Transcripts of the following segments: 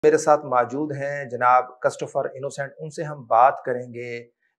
मेरे साथ मौजूद हैं जनाब क्रिस्टोफर इनोसेंट। उनसे हम बात करेंगे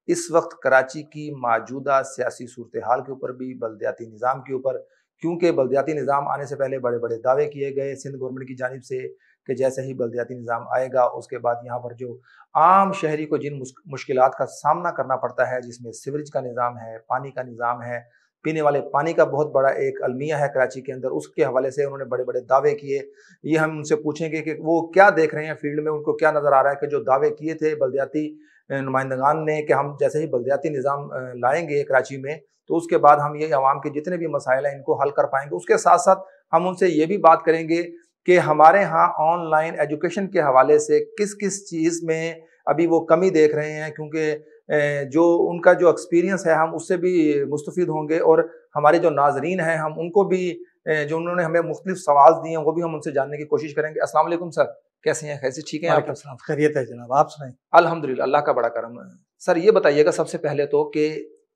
इस वक्त कराची की मौजूदा सियासी सूरत हाल के ऊपर भी, बल्दियाती निज़ाम के ऊपर, क्योंकि बल्दियाती निज़ाम आने से पहले बड़े बड़े दावे किए गए सिंध गवर्नमेंट की जानिब से कि जैसे ही बल्दियाती निज़ाम आएगा उसके बाद यहाँ पर जो आम शहरी को जिन मुश्किलात का सामना करना पड़ता है, जिसमें सीवरेज का निज़ाम है, पानी का निज़ाम है, पीने वाले पानी का बहुत बड़ा एक अलमिया है कराची के अंदर, उसके हवाले से उन्होंने बड़े बड़े दावे किए। ये हम उनसे पूछेंगे कि वो क्या देख रहे हैं फील्ड में, उनको क्या नज़र आ रहा है कि जो दावे किए थे बल्दियाती नुमाइंदगान ने कि हम जैसे ही बल्दियाती निज़ाम लाएंगे कराची में तो उसके बाद हम ये अवाम के जितने भी मसाइल हैं इनको हल कर पाएंगे। उसके साथ साथ हम उनसे ये भी बात करेंगे कि हमारे यहाँ ऑनलाइन एजुकेशन के हवाले से किस किस चीज़ में अभी वो कमी देख रहे हैं, क्योंकि जो उनका जो एक्सपीरियंस है हम उससे भी मुस्तफ़ीद होंगे और हमारे जो नाजरीन हैं हम उनको भी जो उन्होंने हमें मुख्तलिफ सवाल दिए हैं वो भी हम उनसे जानने की कोशिश करेंगे। अस्सलाम वालेकुम सर, कैसे हैं? कैसे ठीक हैं आप? खैरियत है जनाब, आप सुनाएं। अल्हम्दुलिल्लाह, अल्लाह का बड़ा करम है। सर ये बताइएगा सबसे पहले तो कि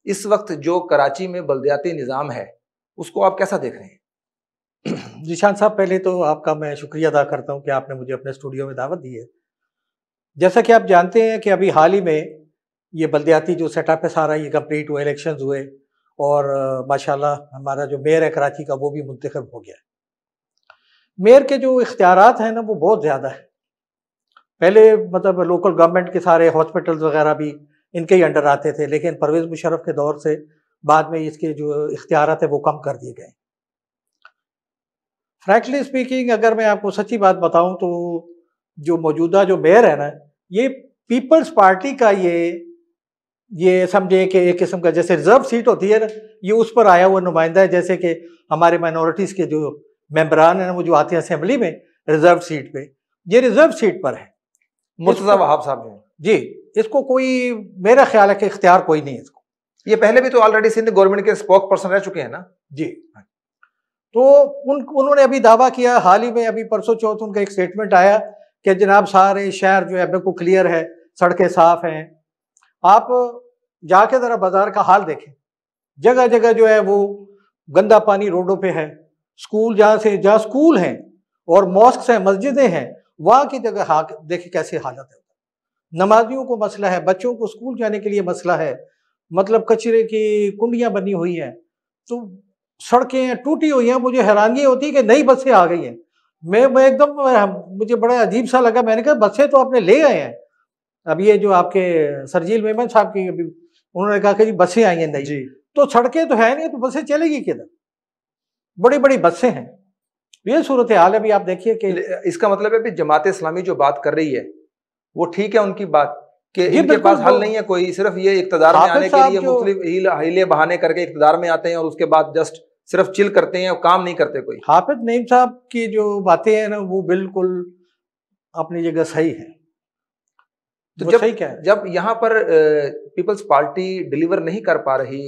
इस वक्त जो कराची में बल्दियाती निज़ाम है उसको आप कैसा देख रहे हैं? जीशान साहब, पहले तो आपका मैं शुक्रिया अदा करता हूं कि आपने मुझे अपने स्टूडियो में दावत दी है। जैसा कि आप जानते हैं कि अभी हाल ही में ये बल्दियाती जो सेटअप है सारा ये कंप्लीट हुए, इलेक्शंस हुए और माशाल्लाह हमारा जो मेयर है कराची का वो भी मुंतखब हो गया है। मेयर के जो इख्तियारात हैं ना वो बहुत ज़्यादा है। पहले मतलब लोकल गवर्नमेंट के सारे हॉस्पिटल्स वगैरह भी इनके ही अंडर आते थे, लेकिन परवेज़ मुशर्रफ के दौर से बाद में इसके जो इख्तियारात है वो कम कर दिए गए। फ्रैंकली स्पीकिंग, अगर मैं आपको सच्ची बात बताऊं तो जो मौजूदा जो मेयर है ना, ये पीपल्स पार्टी का ये समझे कि एक किस्म का जैसे रिजर्व सीट होती है ना, ये उस पर आया हुआ नुमाइंदा है। जैसे कि हमारे माइनॉरिटीज के जो मेंबरान हैं ना वो जो आते हैं असेंबली में रिजर्व सीट पे, ये रिजर्व सीट पर है मुर्तज़ा वहाब साहब जी। इसको कोई, मेरा ख्याल है कि इख्तियार कोई नहीं है इसको। ये पहले भी तो ऑलरेडी सिंध गवर्नमेंट के स्पोक पर्सन रह चुके हैं ना जी। तो उन्होंने अभी दावा किया हाल ही में, अभी परसों चौथ उनका एक स्टेटमेंट आया कि जनाब सारे शहर जो है बिल्कुल क्लियर है, सड़कें साफ हैं। आप जाके जरा बाजार का हाल देखें, जगह जगह जो है वो गंदा पानी रोडों पे है। स्कूल जहाँ स्कूल हैं और मॉस्क हैं, मस्जिदें हैं, वहाँ की जगह देखे कैसे हालत है। नमाजियों को मसला है, बच्चों को स्कूल जाने के लिए मसला है, मतलब कचरे की कुंडियां बनी हुई हैं, तो सड़कें टूटी हुई हैं। मुझे हैरानी होती है कि नई बसें आ गई हैं। मैं एकदम, मुझे बड़ा अजीब सा लगा। मैंने कहा बसें तो आपने ले आए हैं। अब ये जो आपके सरजील मेमन साहब की अभी उन्होंने कहा कि जी बसें आई हैं नई, तो सड़कें तो है नहीं, तो बसें चलेगी किधर? बड़ी बड़ी बसें हैं। ये सूरत हाल है। अभी आप देखिए कि इसका मतलब है कि जमात इस्लामी जो बात कर रही है वो ठीक है, उनकी बात कि इनके पास हल नहीं है कोई, सिर्फ ये इक़्तिदार में आने के लिए मुख्तलिफ हीले बहाने करके इक़्तिदार में आते हैं और उसके बाद जस्ट सिर्फ चिल करते हैं और काम नहीं करते कोई। हाफिज नईम साहब की जो बातें हैं ना वो बिल्कुल अपनी जगह सही है। तो जब यहाँ पर पीपल्स पार्टी डिलीवर नहीं कर पा रही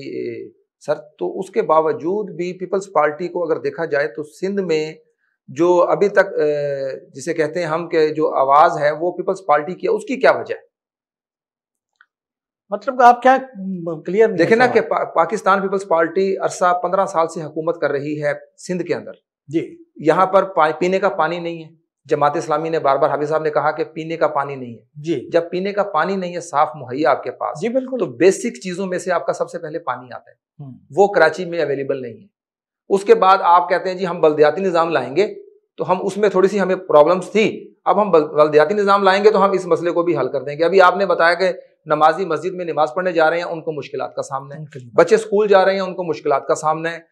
सर, तो उसके बावजूद भी पीपल्स पार्टी को अगर देखा जाए तो सिंध में जो अभी तक जिसे कहते हैं हम के जो आवाज है वो पीपल्स पार्टी की है, उसकी क्या वजह है? मतलब आप क्या क्लियर देखें ना कि पाकिस्तान पीपल्स पार्टी अरसा 15 साल से हुकूमत कर रही है सिंध के अंदर जी। यहाँ पर पीने का पानी नहीं है। जमात इस्लामी ने बार बार, हाफिज साहब ने कहा कि पीने का पानी नहीं है जी। जब पीने का पानी नहीं है साफ मुहैया आपके पास जी बिल्कुल, तो बेसिक चीजों में से आपका सबसे पहले पानी आता है, वो कराची में अवेलेबल नहीं है। उसके बाद आप कहते हैं जी हम बल्दियाती निज़ाम लाएंगे, तो हम उसमें थोड़ी सी हमें प्रॉब्लम्स थी, अब हम बल्दियाती निज़ाम लाएंगे तो हम इस मसले को भी हल कर देंगे। अभी आपने बताया कि नमाजी मस्जिद में नमाज पढ़ने जा रहे हैं, उनको मुश्किलात का सामना है, बच्चे स्कूल जा रहे हैं उनको मुश्किलात का सामना है,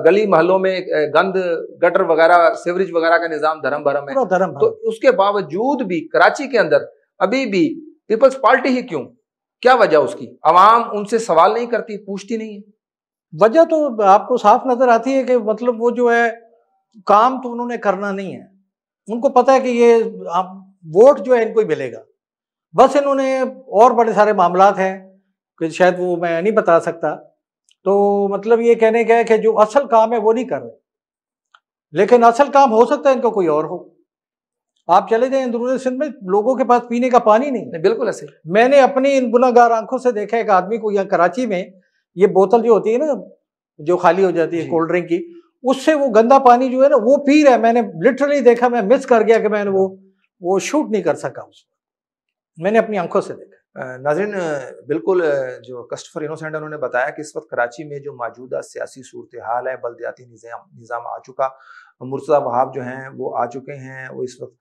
गली महलों में गंद गटर वगैरह सीवरेज वगैरह का निज़ाम धर्म भरम है। तो उसके बावजूद भी कराची के अंदर अभी भी पीपल्स पार्टी ही क्यों? क्या वजह उसकी? अवाम उनसे सवाल नहीं करती, पूछती नहीं है। वजह तो आपको साफ नजर आती है कि मतलब वो जो है काम तो उन्होंने करना नहीं है। उनको पता है कि ये वोट जो है इनको ही मिलेगा, बस इन्होंने और बड़े सारे मामलात हैं कि शायद वो मैं नहीं बता सकता। तो मतलब ये कहने का है कि जो असल काम है वो नहीं कर रहे, लेकिन असल काम हो सकता है इनको कोई और हो। आप चले जाए अंदरूनी सिंध में, लोगों के पास पीने का पानी नहीं। बिल्कुल ऐसे मैंने अपनी इन गुनाहगार आंखों से देखा एक आदमी को यहाँ कराची में, ये बोतल जो होती है ना जो खाली हो जाती है कोल्ड ड्रिंक की, उससे वो गंदा पानी जो है ना वो पी रहा है। मैंने लिटरली देखा, मैं मिस कर गया कि मैंने वो वो शूट नहीं कर सका उस वक्त, मैंने अपनी आंखों से देखा। नाज़रीन, बिल्कुल जो कस्टफर इनोसेंट उन्होंने बताया कि इस वक्त कराची में जो मौजूदा सियासी सूरत हाल है, बल्दियाती निज़ाम आ चुका, मुर्तज़ा वहाब जो हैं वो आ चुके हैं, वो इस वक्त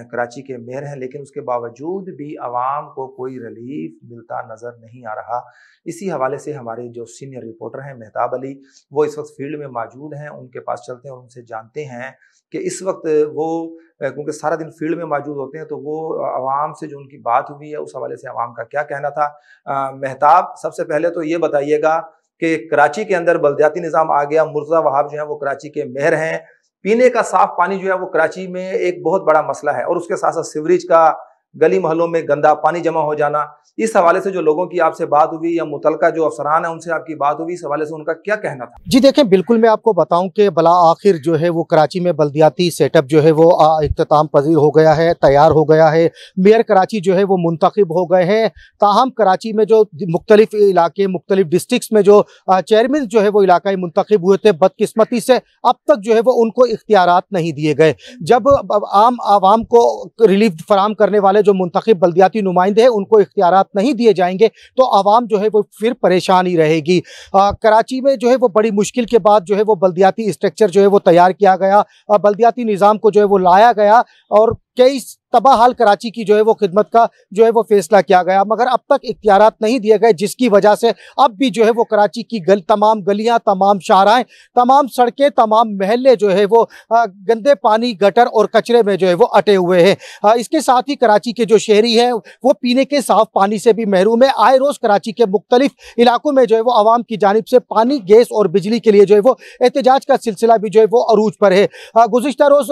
कराची के मेयर हैं, लेकिन उसके बावजूद भी आवाम को कोई रिलीफ मिलता नज़र नहीं आ रहा। इसी हवाले से हमारे जो सीनियर रिपोर्टर हैं मेहताब अली, वो इस वक्त फील्ड में मौजूद हैं, उनके पास चलते हैं और उनसे जानते हैं कि इस वक्त वो, क्योंकि सारा दिन फील्ड में मौजूद होते हैं, तो वो आवाम से जो उनकी बात हुई है उस हवाले से आवाम का क्या कहना था। मेहताब, सबसे पहले तो ये बताइएगा कि कराची के अंदर बल्दियाती निज़ाम आ गया, मुर्तज़ा वहाब जो है वो कराची के मेयर हैं, पीने का साफ पानी जो है वो कराची में एक बहुत बड़ा मसला है, और उसके साथ साथ सीवरेज का, गली मोहल्लों में गंदा पानी जमा हो जाना, इस हवाले से जो लोगों की आपसे बात हुई या मुतलका जो अफसरान है उनसे आपकी बात हुई, इस हवाले से उनका क्या कहना था? जी देखें, बिल्कुल मैं आपको बताऊं कि भला आखिर जो है वो कराची में बल्दियाती सेटअप जो है वो इख्तिताम पजीर हो गया है, तैयार हो गया है। मेयर कराची जो है वो मुंतखब हो गए हैं। ताहम कराची में जो मुख्तलिफ इलाके, मुख्तलिफ डिस्ट्रिक्ट में जो चेयरमैन जो है वो इलाकाई मुंतखब हुए थे, बदकिस्मती से अब तक जो है वो उनको इख्तियारात नहीं दिए गए। जब आम आवाम को रिलीफ फराम करने वाले जो मुंतखब बल्दियाती नुमाइंदे हैं उनको इख्तियारात नहीं दिए जाएंगे तो आवाम जो है वो फिर परेशान ही रहेगी। कराची में जो है वो बड़ी मुश्किल के बाद जो है वो बल्दियाती स्ट्रक्चर जो है वो तैयार किया गया, बल्दियाती निज़ाम को जो है वो लाया गया और कई तबाहाल कराची की जो है वो खिदमत का जो है वो फैसला किया गया, मगर अब तक इख्तियारात नहीं दिए गए, जिसकी वजह से अब भी जो है वो कराची की तमाम गलियां, तमाम शाहराएं, तमाम सड़कें, तमाम महल्ले जो है वो गंदे पानी, गटर और कचरे में जो है वो अटे हुए हैं। इसके साथ ही कराची के जो शहरी हैं वो पीने के साफ पानी से भी महरूम है। आए रोज़ कराची के मुख्तलिफ इलाकों में जो है वो आवाम की जानिब से पानी, गैस और बिजली के लिए जो है वो एहतजाज का सिलसिला भी जो है वो अरूज पर है। गुज़िश्ता रोज़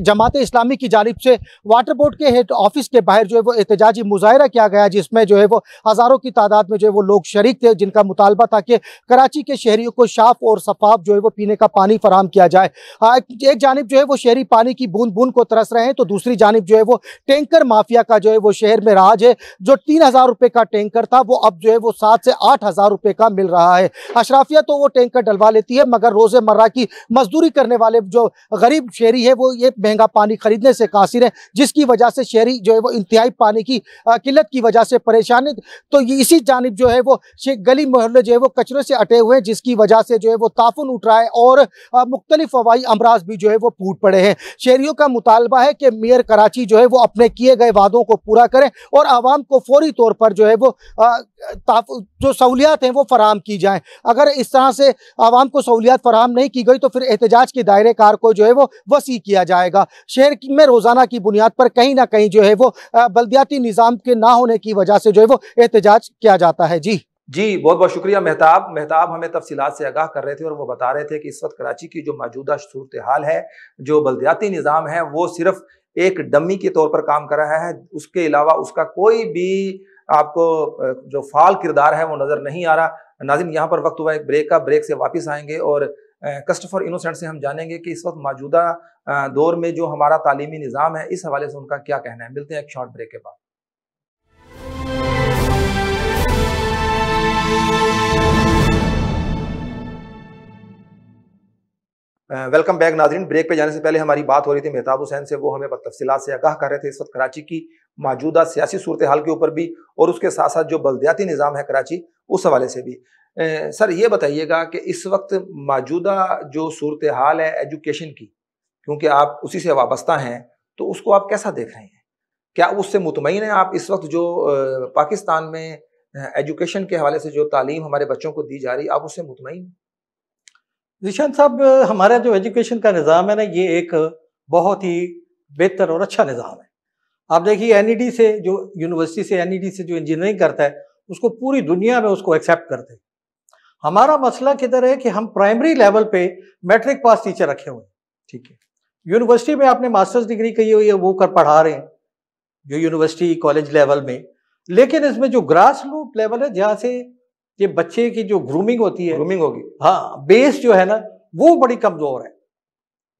जमात इस्लामी की जानिब से वाटर बोर्ड के हेड ऑफिस के बाहर जो है वो एहतजाजी मुजाहरा किया गया, जिसमें जो है वो हज़ारों की तादाद में जो है वो लोग शरीक थे, जिनका मुतालबा था कि कराची के शहरियों को साफ और शफाफ जो है वो पीने का पानी फराम किया जाए। एक जानिब जो है वो शहरी पानी की बूंद बूंद को तरस रहे हैं, तो दूसरी जानिब जो है वो टैंकर माफिया का जो है वो शहर में राज है। जो 3000 रुपये का टैंकर था वो अब जो है वो 7 से 8000 रुपये का मिल रहा है। अशराफिया तो वो टैंकर डलवा लेती है, मगर रोज़मर्रा की मजदूरी करने वाले जो गरीब शहरी है वो ये महंगा पानी खरीदने से कासिर है, जिसकी वजह से शहरी जो है वो इंतहाई पानी की किल्लत की वजह से परेशान है। तो ये इसी जानिब जो है वो गली मोहल्ले जो है वो कचरे से अटे हुए हैं, जिसकी वजह से जो है वो ताफुन उठ रहा है और मुख्तलिफ वबाई अमराज भी जो है वो फूट पड़े हैं। शहरियों का मुतालबा है कि मेयर कराची जो है वो अपने किए गए वादों को पूरा करें और आवाम को फौरी तौर पर जो है वो जो सहूलियात हैं वो फराहम की जाएँ। अगर इस तरह से आवाम को सहूलियात फराहम नहीं की गई तो फिर एहतजाज के दायरे कार को जो है वो वसी किया जाएगा। शहर में रोज़ाना की बुनियाद पर कहीं ना कहीं जो है वो बल्दियाती निज़ाम के ना होने की वजह से जो है वो एहतजाज किया जाता है। जी बहुत बहुत शुक्रिया मेहताब हमें तफसीलात से आगाह कर रहे थे और वो बता रहे थे कि इस वक्त कराची की जो मौजूदा सूरत हाल है, जो बल्दियाती निज़ाम है वो सिर्फ एक डमी के तौर पर काम कर रहा है, उसके अलावा उसका कोई भी आपको जो फाल किरदार है वो नज़र नहीं आ रहा। नाज़रीन, यहाँ पर वक्त हुआ एक ब्रेक का, ब्रेक से वापस आएंगे और कस्टफर इनोसेंट से हम जानेंगे कि इस वक्त मौजूदा दौर में जो हमारा तालीमी निज़ाम है इस हवाले से उनका क्या कहना है। मिलते हैं एक शॉर्ट ब्रेक के बाद। वेलकम बैक नाज़रीन। ब्रेक पे जाने से पहले हमारी बात हो रही थी मेहताब हुसैन से, वो हमें तफसीलात से आगाह कर रहे थे इस वक्त कराची की मौजूदा सियासी सूरत हाल के ऊपर भी और उसके साथ साथ जो बल्दियाती निज़ाम है कराची उस हवाले से भी। सर ये बताइएगा कि इस वक्त मौजूदा जो सूरत हाल है एजुकेशन की, क्योंकि आप उसी से वाबस्ता हैं, तो उसको आप कैसा देख रहे हैं? क्या उससे मुतमईन है आप? इस वक्त जो पाकिस्तान में एजुकेशन के हवाले से जो तालीम हमारे बच्चों को दी जा रही, आप उससे मुतमईन हैं? निशांत साहब, हमारा जो एजुकेशन का निज़ाम है ना, ये एक बहुत ही बेहतर और अच्छा निज़ाम है। आप देखिए एनईडी से जो यूनिवर्सिटी से एनईडी से जो इंजीनियरिंग करता है उसको पूरी दुनिया में उसको एक्सेप्ट करते हैं। हमारा मसला किधर है कि हम प्राइमरी लेवल पे मैट्रिक पास टीचर रखे हुए हैं, ठीक है। यूनिवर्सिटी में आपने मास्टर्स डिग्री की हुई है, वो कर पढ़ा रहे हैं जो यूनिवर्सिटी कॉलेज लेवल में, लेकिन इसमें जो ग्रास रूट लेवल है जहाँ से ये बच्चे की जो ग्रूमिंग होती है, ग्रूमिंग होगी, हाँ, बेस जो है ना वो बड़ी कमजोर है।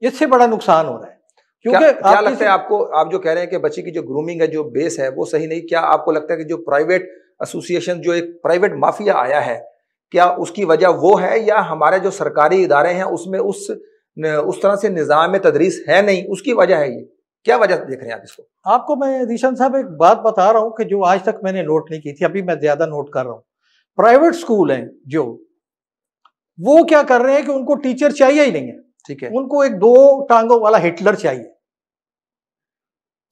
इससे बड़ा नुकसान हो रहा है। क्योंकि क्या लगता है आपको, आप जो कह रहे हैं कि बच्चे की जो ग्रूमिंग है, जो बेस है वो सही नहीं, क्या आपको लगता है कि जो प्राइवेट एसोसिएशन, जो एक प्राइवेट माफिया आया है, क्या उसकी वजह वो है, या हमारे जो सरकारी इदारे हैं उसमें उस तरह से निज़ाम तदरीस है नहीं, उसकी वजह है ये? क्या वजह देख रहे हैं आप इसको? आपको मैं जीशन साहब एक बात बता रहा हूं कि जो आज तक मैंने नोट नहीं की थी, अभी मैं ज्यादा नोट कर रहा हूं। प्राइवेट स्कूल हैं जो, वो क्या कर रहे हैं कि उनको टीचर चाहिए ही नहीं है। ठीक है, उनको एक 2 टांगों वाला हिटलर चाहिए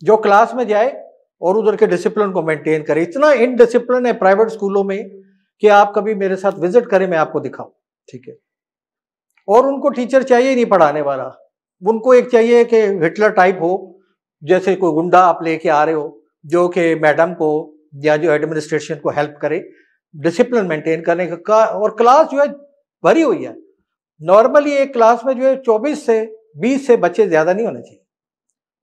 जो क्लास में जाए और उधर के डिसिप्लिन को मेंटेन करे। इतना इनडिसिप्लिन है प्राइवेट स्कूलों में कि आप कभी मेरे साथ विजिट करें, मैं आपको दिखाऊं। ठीक है। और उनको टीचर चाहिए नहीं पढ़ाने वाला, उनको एक चाहिए कि हिटलर टाइप हो, जैसे कोई गुंडा आप लेके आ रहे हो जो कि मैडम को या जो एडमिनिस्ट्रेशन को हेल्प करे डिसिप्लिन मेंटेन करने का। और क्लास जो है भरी हुई है। नॉर्मली एक क्लास में जो है 24 से 20 से बच्चे ज्यादा नहीं होने चाहिए।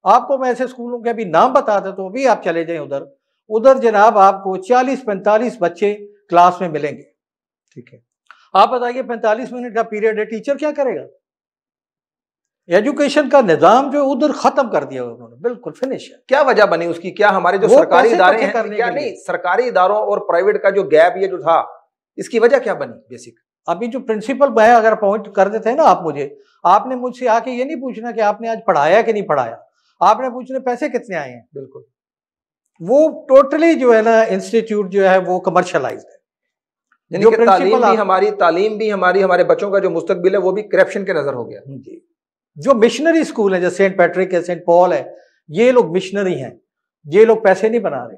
आपको मैं ऐसे स्कूलों के अभी नाम बता देता हूं, अभी आप चले जाएं उधर, उधर जनाब आपको 40-45 बच्चे क्लास में मिलेंगे। ठीक है, आप बताइए 45 मिनट का पीरियड है, टीचर क्या करेगा? एजुकेशन का निजाम जो उधर खत्म कर दिया उन्होंने, बिल्कुल फिनिश है। क्या वजह बनी उसकी? क्या हमारे जो वो सरकारी पैसे इदारे इकट्ठे हैं, करने क्या के लिए। नहीं, सरकारी इदारों और प्राइवेट का जो गैप ये जो था, इसकी वजह क्या बनी बेसिक? अभी जो प्रिंसिपल मैं अगर अपॉइंट कर देते हैं ना आप मुझे, आपने मुझसे आके ये नहीं पूछना कि आपने आज पढ़ाया कि नहीं पढ़ाया, आपने पूछना पैसे कितने आए हैं। बिल्कुल। वो टोटली जो है ना इंस्टीट्यूट जो है वो कमर्शलाइज्ड है। यानी कि तालीम भी हमारी हमारे बच्चों का जो मुस्तकबिल है वो भी करप्शन के नजर हो गया। जी। जो मिशनरी स्कूल है जैसे सेंट पैट्रिक है, सेंट पॉल है, ये लोग मिशनरी हैं, ये लोग पैसे नहीं बना रहे।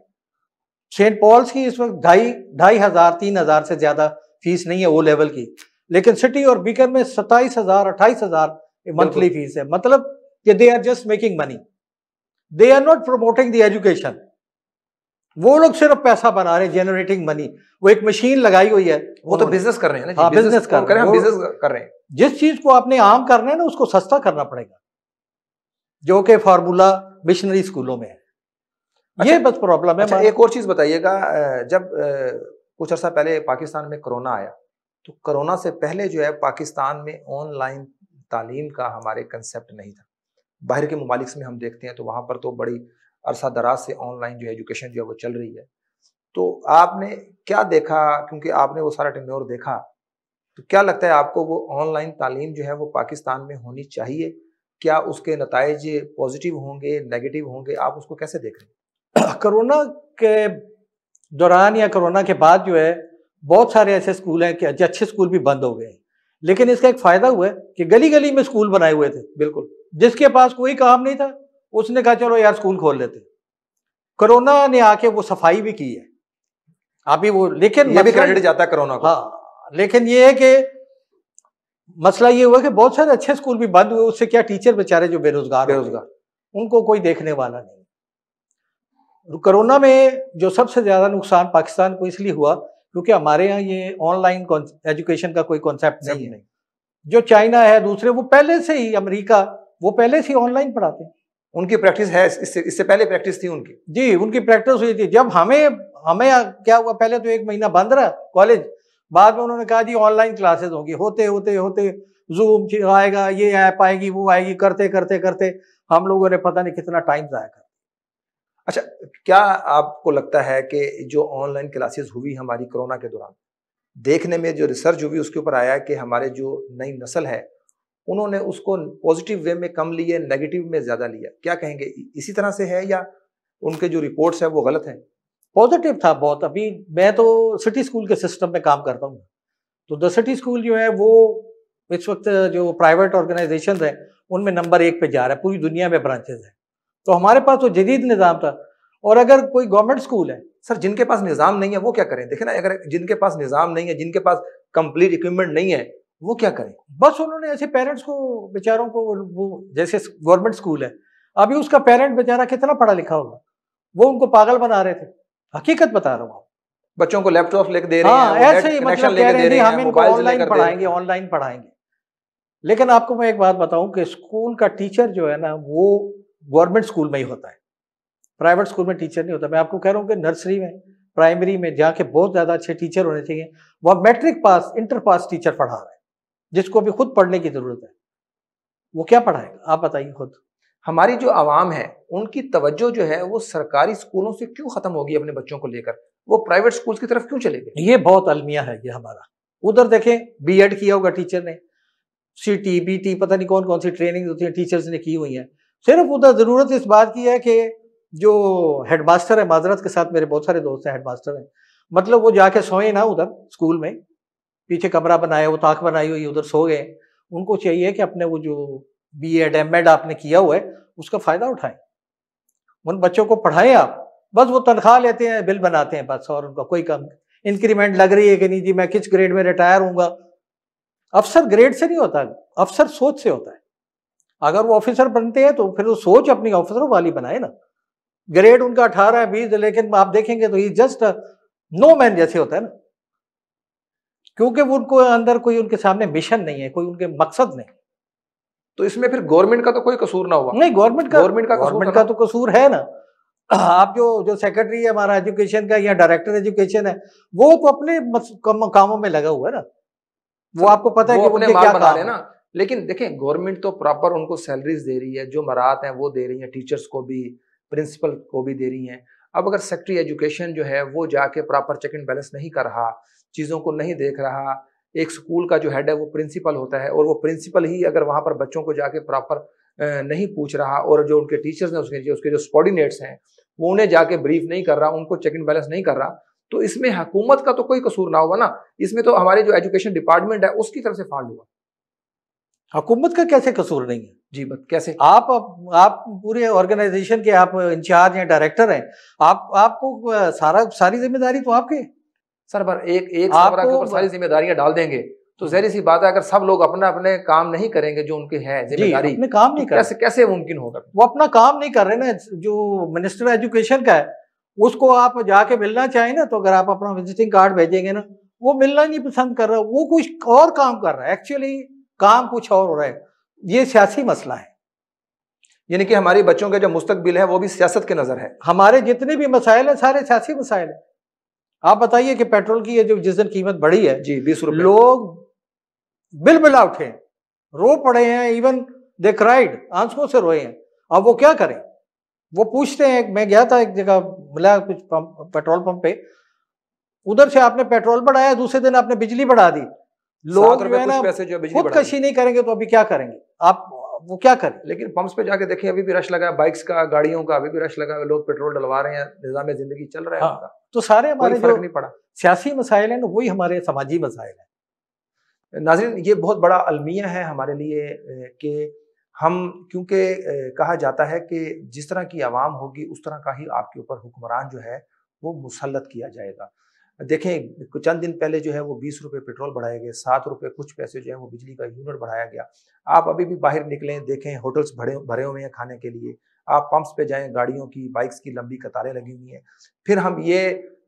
सेंट पॉल्स की इस वक्त 2,500-3,000 से ज्यादा फीस नहीं है वो लेवल की, लेकिन सिटी और बीकर में 27,000-28,000 मंथली फीस है। मतलब कि they are just making money, they are not promoting the education. वो लोग सिर्फ पैसा बना रहे, जनरेटिंग मनी। वो एक मशीन लगाई हुई है, वो तो बिजनेस कर रहे हैं ना। हाँ, बिजनेस कर रहे हैं, बिजनेस कर रहे हैं। जिस चीज को आपने आम करना है ना उसको सस्ता करना पड़ेगा, जो कि फार्मूला मिशनरी स्कूलों में है। अच्छा, ये बस प्रॉब्लम है। अच्छा, एक और चीज बताइएगा, जब कुछ अर्सा पहले पाकिस्तान में कोरोना आया, तो कोरोना से पहले जो है पाकिस्तान में ऑनलाइन तालीम का हमारे कंसेप्ट नहीं था। बाहर के ममालिक में हम देखते हैं तो वहाँ पर तो बड़ी अरसा दराज से ऑनलाइन जो एजुकेशन जो है वो चल रही है। तो आपने क्या देखा, क्योंकि आपने वो सारा टेन्योर देखा, तो क्या लगता है आपको वो ऑनलाइन तालीम जो है वो पाकिस्तान में होनी चाहिए? क्या उसके नताइज पॉजिटिव होंगे, नेगेटिव होंगे? आप उसको कैसे देख रहे हैं? कोरोना के दौरान या कोरोना के बाद जो है बहुत सारे ऐसे स्कूल हैं कि अच्छे स्कूल भी बंद हो गए, लेकिन इसका एक फायदा हुआ है कि गली गली में स्कूल बनाए हुए थे। बिल्कुल, जिसके पास कोई काम नहीं था उसने कहा चलो यार स्कूल खोल लेते। कोरोना ने आके वो सफाई भी की है अभी वो, लेकिन ये भी क्रेडिट जाता है कोरोना को। हाँ, लेकिन ये है कि मसला ये हुआ कि बहुत सारे अच्छे स्कूल भी बंद हुए। उससे क्या, टीचर बेचारे जो बेरोजगार उनको कोई देखने वाला नहीं। कोरोना में जो सबसे ज्यादा नुकसान पाकिस्तान को इसलिए हुआ क्योंकि हमारे यहाँ ये ऑनलाइन एजुकेशन का कोई कॉन्सेप्ट नहीं है। जो चाइना है, दूसरे, वो पहले से ही, अमेरिका, वो पहले से ही ऑनलाइन पढ़ाते हैं। उनकी प्रैक्टिस है, इससे पहले प्रैक्टिस थी उनकी। जी, उनकी प्रैक्टिस हुई थी। जब हमें क्या हुआ, पहले तो 1 महीना बंद रहा कॉलेज, बाद में उन्होंने कहा जी ऑनलाइन क्लासेस होंगी। होते होते होते जूम आएगा, ये ऐप आएगी, वो आएगी, करते करते करते हम लोगों ने पता नहीं कितना टाइम जाया कर। अच्छा, क्या आपको लगता है कि जो ऑनलाइन क्लासेस हुई हमारी कोरोना के दौरान, देखने में जो रिसर्च हुई उसके ऊपर आया कि हमारे जो नई नस्ल है उन्होंने उसको पॉजिटिव वे में कम लिया, नेगेटिव में ज्यादा लिया? क्या कहेंगे, इसी तरह से है या उनके जो रिपोर्ट्स है वो गलत है? पॉजिटिव था बहुत। अभी मैं तो सिटी स्कूल के सिस्टम में काम करता हूँ, तो द सिटी स्कूल जो है वो इस वक्त जो प्राइवेट ऑर्गेनाइजेशन है उनमें नंबर 1 पे जा रहा है, पूरी दुनिया में ब्रांचेज है। तो हमारे पास तो जदीद निज़ाम था। और अगर कोई गवर्नमेंट स्कूल है, सर जिनके पास निज़ाम नहीं है वो क्या करें? देखे ना, अगर जिनके पास निज़ाम नहीं है, जिनके पास कंप्लीट इक्विपमेंट नहीं है, वो क्या करें? बस उन्होंने ऐसे पेरेंट्स को बेचारों को, वो जैसे गवर्नमेंट स्कूल है, अभी उसका पेरेंट बेचारा कितना पढ़ा लिखा होगा, वो उनको पागल बना रहे थे। हकीकत बता रहा हूँ। बच्चों को लैपटॉप लेके दे रहे हैं, ऐसे ही मतलब कह रहे हैं हम इनको ऑनलाइन पढ़ाएंगे, ऑनलाइन पढ़ाएंगे। लेकिन आपको मैं एक बात बताऊं कि स्कूल का टीचर जो है ना वो गवर्नमेंट स्कूल में ही होता है, प्राइवेट स्कूल में टीचर नहीं होता। मैं आपको कह रहा हूँ कि नर्सरी में, प्राइमरी में जहाँ के बहुत ज्यादा अच्छे टीचर होने चाहिए, वह matric pass, inter pass teacher पढ़ा रहा है, जिसको भी खुद पढ़ने की जरूरत है। वो क्या पढ़ाएगा, आप बताइए खुद। हमारी जो आवाम है उनकी तवज्जो जो है वो सरकारी स्कूलों से क्यों खत्म होगी अपने बच्चों को लेकर, वो प्राइवेट स्कूल की तरफ क्यों चले गए? ये बहुत अलमिया है ये हमारा। उधर देखें, बीएड किया होगा टीचर ने, सीटी बीटी पता नहीं कौन कौन सी ट्रेनिंग होती है टीचर्स ने की हुई है, सिर्फ उधर ज़रूरत इस बात की है कि जो हेडमास्टर है, माजरत के साथ मेरे बहुत सारे दोस्त हैं हेडमास्टर हैं, मतलब वो जाके सोए ना उधर स्कूल में, पीछे कमरा बनाया, वो ताक बनाई हुई, उधर सो गए। उनको चाहिए कि अपने वो जो बीएड एमएड आपने किया हुआ है उसका फ़ायदा उठाएं, उन बच्चों को पढ़ाएं आप। बस वो तनख्वाह लेते हैं, बिल बनाते हैं बस, और उनका कोई काम, इंक्रीमेंट लग रही है कि नहीं जी मैं किस ग्रेड में रिटायर होऊंगा। अफसर ग्रेड से नहीं होता, अफसर सोच से होता है। अगर वो ऑफिसर बनते हैं तो फिर वो सोच अपनी ऑफिसरों वाली बनाए ना। ग्रेड उनका 18 है 20, लेकिन आप देखेंगे तो ये जस्ट नो मैन जैसे होता है ना, क्योंकि वो उनको अंदर कोई उनके सामने मिशन नहीं है, कोई उनके मकसद नहीं। तो इसमें फिर गवर्नमेंट का तो कोई कसूर ना हुआ? नहीं, गवर्नमेंट का तो तो कसूर है ना। आप जो सेक्रेटरी है हमारा एजुकेशन का या डायरेक्टर एजुकेशन है, वो तो अपने कामों में लगा हुआ है ना, वो आपको पता है कि उनके क्या काम है ना। लेकिन देखें, गवर्नमेंट तो प्रॉपर उनको सैलरीज दे रही है, जो मराहत हैं वो दे रही है, टीचर्स को भी, प्रिंसिपल को भी दे रही हैं। अब अगर सेक्रेटरी एजुकेशन जो है वो जाके प्रॉपर चेक एंड बैलेंस नहीं कर रहा, चीज़ों को नहीं देख रहा, एक स्कूल का जो हेड है वो प्रिंसिपल होता है, और वो प्रिंसिपल ही अगर वहाँ पर बच्चों को जाके प्रॉपर नहीं पूछ रहा, और जो उनके टीचर्स हैं उसके जो सबॉर्डिनेट्स हैं वो उन्हें जाके ब्रीफ नहीं कर रहा, उनको चेक एंड बैलेंस नहीं कर रहा, तो इसमें हुकूमत का तो कोई कसूर ना होगा ना। इसमें तो हमारे जो एजुकेशन डिपार्टमेंट है उसकी तरफ से फॉल्ट हुआ। हुकूमत का कैसे कसूर नहीं है जी, बत कैसे? आप पूरे ऑर्गेनाइजेशन के आप इंचार्ज हैं, डायरेक्टर हैं, आपको सारी जिम्मेदारी तो आपकी। सर पर एक सरबराह के ऊपर सारी जिम्मेदारियां डाल देंगे तो जहरी सी बात है, अगर सब लोग अपना अपने काम नहीं करेंगे जो उनके हैं जिम्मेदारी, अपने काम नहीं तो कैसे मुमकिन होगा? वो अपना काम नहीं कर रहे ना। जो मिनिस्टर एजुकेशन का है उसको आप जाके मिलना चाहें ना, तो अगर आप अपना विजिटिंग कार्ड भेजेंगे ना, वो मिलना नहीं पसंद कर रहा, वो कुछ और काम कर रहा है, एक्चुअली काम कुछ और हो रहा है। ये सियासी मसला है, यानी कि हमारे बच्चों के जो मुस्तकबिल है वो भी सियासत के नजर है। हमारे जितने भी मसाइल है सारे सियासी मसाइल है। आप बताइए कि पेट्रोल की जो जिस दिन कीमत बढ़ी है जी 20 रुपए, लोग बिलबिला उठे, रो पड़े हैं, इवन दे क्राइड, आंसुओं से रोए हैं। अब वो क्या करें? वो पूछते हैं, मैं गया था एक जगह, मिला कुछ पेट्रोल पंप पे, उधर से आपने पेट्रोल बढ़ाया, दूसरे दिन आपने बिजली बढ़ा दी। लोग जो है ना खुदकशी नहीं करेंगे तो अभी क्या करेंगे आप? वो क्या करें? लेकिन पंप्स पे जाके देखिए अभी भी रश लगा है, बाइक्स का, गाड़ियों का अभी भी रश लगा है, लोग पेट्रोल डलवा रहे हैं, निजाम जिंदगी चल रहा है। हाँ, तो सारे हमारे जो नहीं पड़ा सियासी मसाइल है ना, वही हमारे समाजी मसाइल है। नाज़रीन, ये बहुत बड़ा अलमिया है हमारे लिए कि हम, क्योंकि कहा जाता है कि जिस तरह की आवाम होगी उस तरह का ही आपके ऊपर हुक्मरान जो है वो मुसल्लत किया जाएगा। देखें, चंद दिन पहले जो है वो 20 रुपये पेट्रोल बढ़ाए गए, 7 रुपये कुछ पैसे जो है वो बिजली का यूनिट बढ़ाया गया। आप अभी भी बाहर निकलें, देखें होटल्स भरे हुए हैं खाने के लिए, आप पंप्स पे जाएं, गाड़ियों की, बाइक्स की लंबी कतारें लगी हुई हैं। फिर हम ये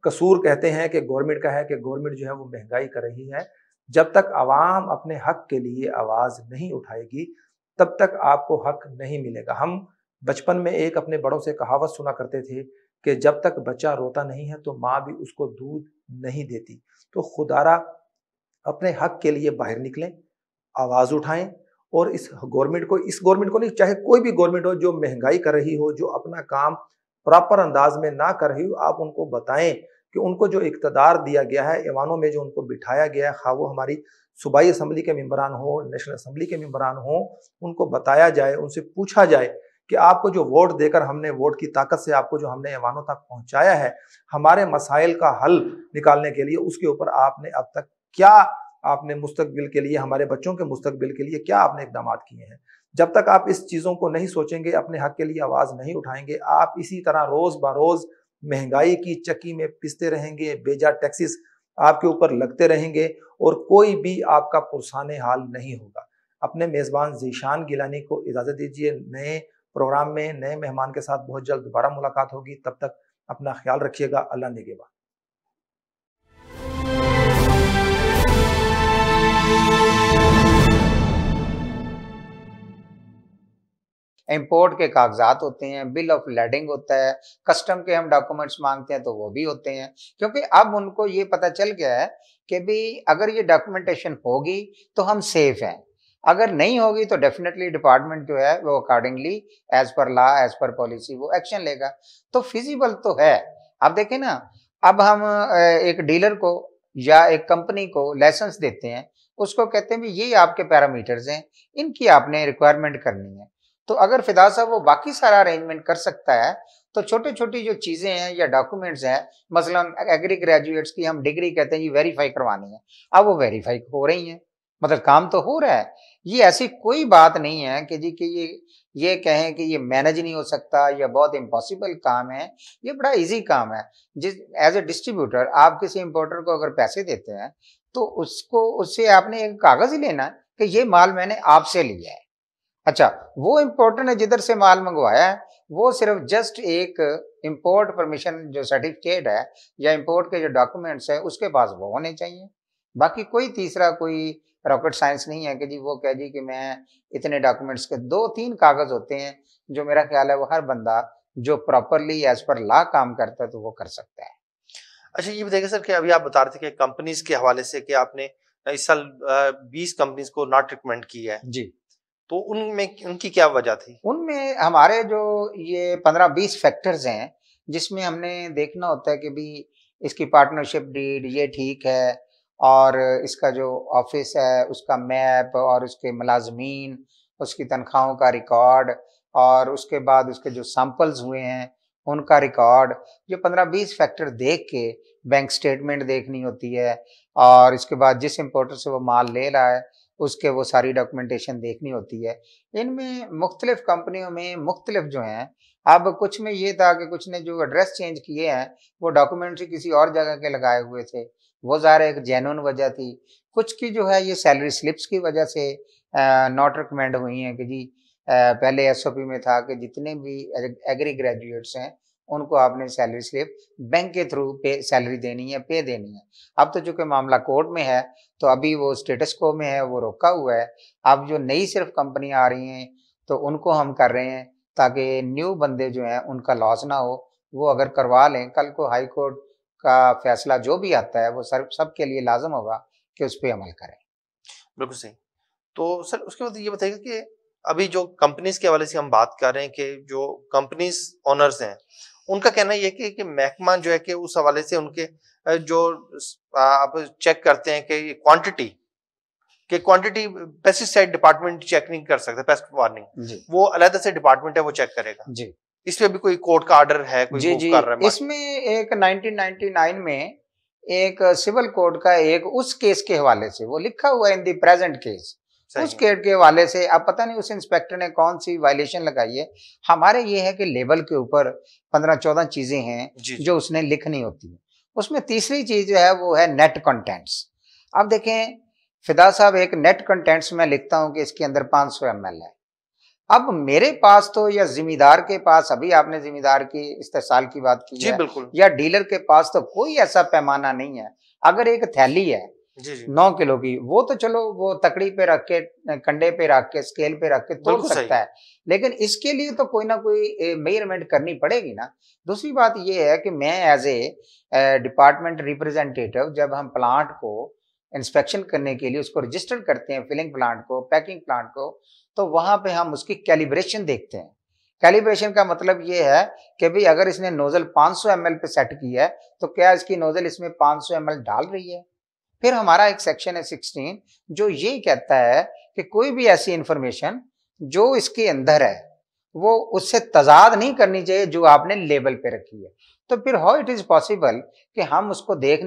कसूर कहते हैं कि गवर्नमेंट का है कि गवर्नमेंट जो है वो महंगाई कर रही है। जब तक आवाम अपने हक के लिए आवाज़ नहीं उठाएगी तब तक आपको हक नहीं मिलेगा। हम बचपन में एक अपने बड़ों से कहावत सुना करते थे कि जब तक बच्चा रोता नहीं है तो माँ भी उसको दूध नहीं देती। तो खुदारा अपने हक के लिए बाहर निकलें, आवाज़ उठाएं, और इस गवर्नमेंट को नहीं, चाहे कोई भी गवर्नमेंट हो जो महंगाई कर रही हो, जो अपना काम प्रॉपर अंदाज में ना कर रही हो, आप उनको बताएं कि उनको जो इक़्तिदार दिया गया है, ऐवानों में जो उनको बिठाया गया है, खा वो हमारी सूबाई असम्बली के मेंबरान हो, नेशनल असम्बली के मेंबरान हो, उनको बताया जाए, उनसे पूछा जाए कि आपको जो वोट देकर हमने, वोट की ताकत से आपको जो हमने ऐवानों तक पहुंचाया है हमारे मसाइल का हल निकालने के लिए, उसके ऊपर आपने अब तक क्या, आपने मुस्तकबिल के लिए, हमारे बच्चों के मुस्तकबिल के लिए क्या आपने इक़दाम किए हैं। जब तक आप इस चीज़ों को नहीं सोचेंगे, अपने हक के लिए आवाज़ नहीं उठाएंगे, आप इसी तरह रोज़ बरोज़ महंगाई की चक्की में पिसते रहेंगे, बेजा टैक्सेस आपके ऊपर लगते रहेंगे और कोई भी आपका पुरसाने हाल नहीं होगा। अपने मेज़बान ज़ीशान गिलानी को इजाज़त दीजिए। नए प्रोग्राम में नए मेहमान के साथ बहुत जल्द दोबारा मुलाकात होगी। तब तक अपना ख्याल रखिएगा। अल्लाह निगहबान। इंपोर्ट के कागजात होते हैं, बिल ऑफ लैडिंग होता है, कस्टम के हम डॉक्यूमेंट्स मांगते हैं तो वो भी होते हैं, क्योंकि अब उनको ये पता चल गया है कि भी अगर ये डॉक्यूमेंटेशन होगी तो हम सेफ हैं, अगर नहीं होगी तो डेफिनेटली डिपार्टमेंट जो है वो accordingly as per law, as per policy वो एक्शन लेगा। तो फिजिबल तो है। अब देखें ना, अब हम एक डीलर को या एक कंपनी को लाइसेंस देते हैं, उसको कहते हैं भी ये आपके पैरामीटर्स हैं, इनकी आपने रिक्वायरमेंट करनी है। तो अगर फिदा साहब वो बाकी सारा अरेंजमेंट कर सकता है तो छोटी छोटी जो चीजें हैं या डॉक्यूमेंट्स हैं, मसलन एग्री ग्रेजुएट्स की हम डिग्री कहते हैं ये वेरीफाई करवानी है, अब वो वेरीफाई हो रही है, मतलब काम तो हो रहा है। ये ऐसी कोई बात नहीं है कि जी कि ये कहें कि ये मैनेज नहीं हो सकता या बहुत इम्पॉसिबल काम है। ये बड़ा इजी काम है। जिस एज ए डिस्ट्रीब्यूटर आप किसी इंपोर्टर को अगर पैसे देते हैं तो उससे आपने एक कागज ही लेना है कि ये माल मैंने आपसे लिया है। अच्छा, वो इंपोर्टर ने जिधर से माल मंगवाया है वो सिर्फ जस्ट एक इंपोर्ट परमिशन जो सर्टिफिकेट है या इंपोर्ट के जो डॉक्यूमेंट्स है उसके पास वो होने चाहिए। बाकी कोई तीसरा कोई रॉकेट साइंस नहीं है कि जी वो कह जी कि मैं इतने डॉक्यूमेंट्स के 2-3 कागज होते हैं जो मेरा ख्याल है वो हर बंदा जो प्रॉपरली एज पर लॉ काम करता है तो वो कर सकता है। अच्छा, ये बताइए सर कि अभी आप बता रहे थे कि कंपनीज के हवाले से कि आपने इस साल 20 कंपनीज को नॉट रिकमेंड की है जी, तो उनमें उनकी क्या वजह थी? उनमें हमारे जो ये 15-20 फैक्टर्स हैं जिसमें हमने देखना होता है कि भी इसकी पार्टनरशिप डीड ये ठीक है और इसका जो ऑफिस है उसका मैप और उसके मुलाजमीन, उसकी तनख्वाहों का रिकॉर्ड और उसके बाद उसके जो सैंपल्स हुए हैं उनका रिकॉर्ड, ये 15-20 फैक्टर देख के बैंक स्टेटमेंट देखनी होती है और इसके बाद जिस इंपोर्टर से वो माल ले रहा है उसके वो सारी डॉक्यूमेंटेशन देखनी होती है। इनमें मुख्तलिफ कंपनियों में मुख्तलिफ जो हैं, अब कुछ में ये था कि कुछ ने जो एड्रेस चेंज किए हैं वो डॉक्यूमेंट्री किसी और जगह के लगाए हुए थे, वो ज़ाहिर एक जेन्युइन वजह थी। कुछ की जो है ये सैलरी स्लिप्स की वजह से नॉट रिकमेंड हुई हैं कि जी पहले एसओपी में था कि जितने भी एग्री ग्रेजुएट्स हैं उनको आपने सैलरी स्लिप बैंक के थ्रू पे सैलरी देनी है, पे देनी है। अब तो चूंकि मामला कोर्ट में है तो अभी वो स्टेटस को में है, वो रोका हुआ है। अब जो नई सिर्फ कंपनियां आ रही हैं तो उनको हम कर रहे हैं ताकि न्यू बंदे जो हैं उनका लॉस ना हो। वो अगर करवा लें, कल को हाई कोर्ट का फैसला जो भी आता है वो सबके लिए लाजम होगा कि उस पर अमल करें। बिल्कुल सही। तो सर उसके बाद ये बताइएगा कि अभी जो कंपनीज के हवाले से हम बात कर रहे हैं कि जो कंपनीज ओनर्स हैं उनका कहना ये कि महकमा जो है कि उस हवाले से उनके जो आप चेक करते हैं कि क्वांटिटी पेस्टिसाइड डिपार्टमेंट चेक नहीं कर सकता, पेस्ट वार्निंग वो अलग से डिपार्टमेंट है वो चेक करेगा जी। इस पे भी कोई कोर्ट का ऑर्डर है, कोई जी मूव जी, कर रहा है? इसमें एक 1999 में एक सिविल कोर्ट का एक उस केस के हवाले से वो लिखा हुआ है इन दी प्रेजेंट केस, उस केस के हवाले से अब पता नहीं उस इंस्पेक्टर ने कौन सी वायलेशन लगाई है। हमारे ये है कि लेबल के ऊपर 15-14 चीजें हैं जो उसने लिखनी होती है। उसमें तीसरी चीज जो है वो है नेट कंटेंट्स। अब देखें फिदा साहब, एक नेट कंटेंट्स में लिखता हूं कि इसके अंदर 500 ml है। अब मेरे पास तो या जिम्मेदार के पास, अभी आपने जिम्मेदार की इस्तेसाल की बात की जी, है, बिल्कुल, या डीलर के पास तो कोई ऐसा पैमाना नहीं है। अगर एक थैली है जी, जी। 9 किलो की, वो तो चलो वो तकड़ी पे रख के, कंडे पे रख के, स्केल पे रख के तोल सकता है, लेकिन इसके लिए तो कोई ना कोई मेजरमेंट करनी पड़ेगी ना। दूसरी बात ये है कि मैं एज ए डिपार्टमेंट रिप्रेजेंटेटिव जब हम प्लांट को इंस्पेक्शन करने के लिए उसको रजिस्टर करते हैं, फिलिंग प्लांट को, पैकिंग प्लांट को, तो वहां पे हम उसकी कैलिब्रेशन देखते हैं। कैलिब्रेशन का मतलब ये है कि भाई अगर इसने नोजल 500 ml पे सेट की है तो क्या इसकी नोजल इसमें 500 ml डाल रही है। फिर हमारा एक सेक्शन है 16 जो ये कहता है कि कोई भी ऐसी इंफॉर्मेशन जो इसके अंदर है वो उससे तजाद नहीं करनी चाहिए जो आपने लेबल पे रखी है। तो फिर हाउ इट इज पॉसिबल कि हम उसको देख नहीं